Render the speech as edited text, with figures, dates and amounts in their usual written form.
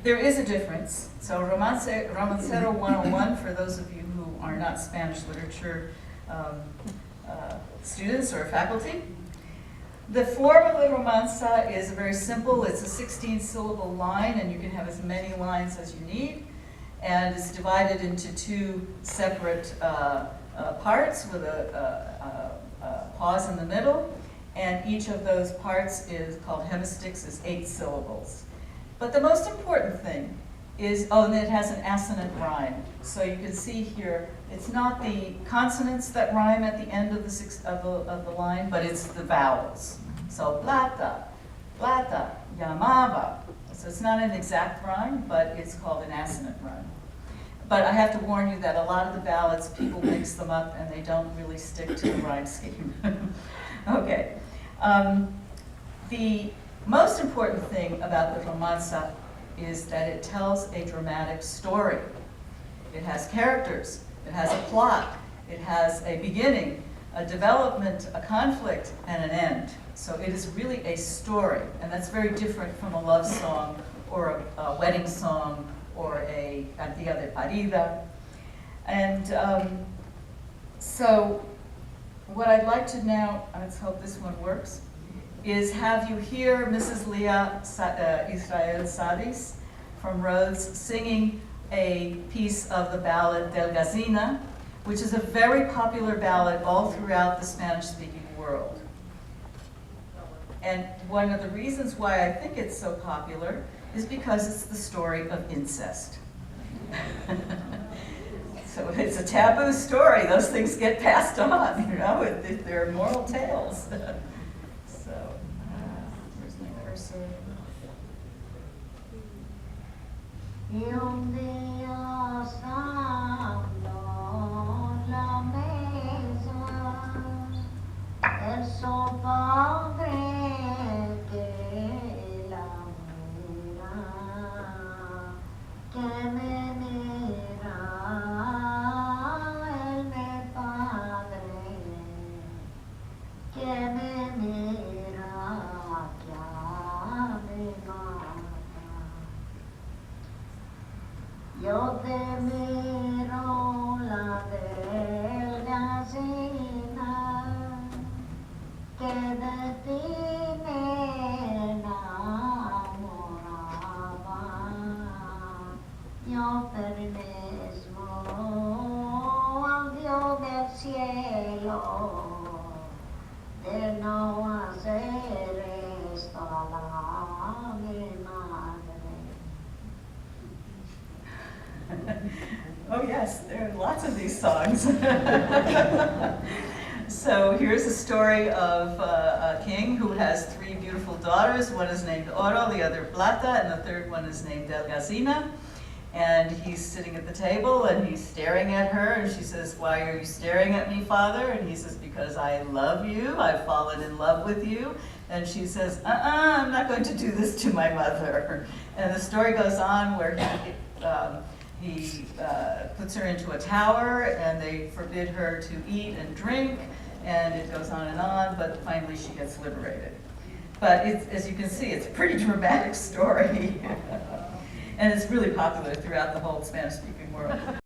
There is a difference. So Romancero 101, for those of you who are not Spanish literature students or faculty. The form of the romansa is very simple. It's a 16-syllable line, and you can have as many lines as you need. And it's divided into two separate parts with a pause in the middle. And each of those parts is called hemistichs, is 8 syllables. But the most important thing is, oh, and it has an assonant rhyme. So you can see here, it's not the consonants that rhyme at the end of the line, but it's the vowels. So plata, plata, llamaba. So it's not an exact rhyme, but it's called an assonant rhyme. But I have to warn you that a lot of the ballads, people mix them up and they don't really stick to the rhyme scheme. Okay. The most important thing about the romansa is that it tells a dramatic story. It has characters, it has a plot, it has a beginning, a development, a conflict, and an end. So it is really a story, and that's very different from a love song or a wedding song or a cantiga de parida. And so what I'd like to now, let's hope this one works, is have you hear Mrs. Leah Israel Sadis from Rhodes singing a piece of the ballad Del Gazina, which is a very popular ballad all throughout the Spanish-speaking world. And one of the reasons why I think it's so popular is because it's the story of incest. So it's a taboo story. Those things get passed on, you know, they're moral tales. So, where's my cursor? Y un día estando la mesa, el sol padre que la mira, que me mira, él me padre, que me mira, que a mi mata. Yo te miro la delgacina que de ti me enamoraba. Yo pertenezco al Dios del cielo de no hacer esto a mi madre. Oh yes, there are lots of these songs. So here's a story of a king who has 3 beautiful daughters. One is named Oro, the other Plata, and the third one is named Del Gazina. And he's sitting at the table and he's staring at her, and she says, "Why are you staring at me, father?" And he says, "Because I love you, I've fallen in love with you." And she says, I'm not going to do this to my mother. And the story goes on where he puts her into a tower and they forbid her to eat and drink, and it goes on, but finally she gets liberated. But as you can see, it's a pretty dramatic story. And it's really popular throughout the whole Spanish-speaking world.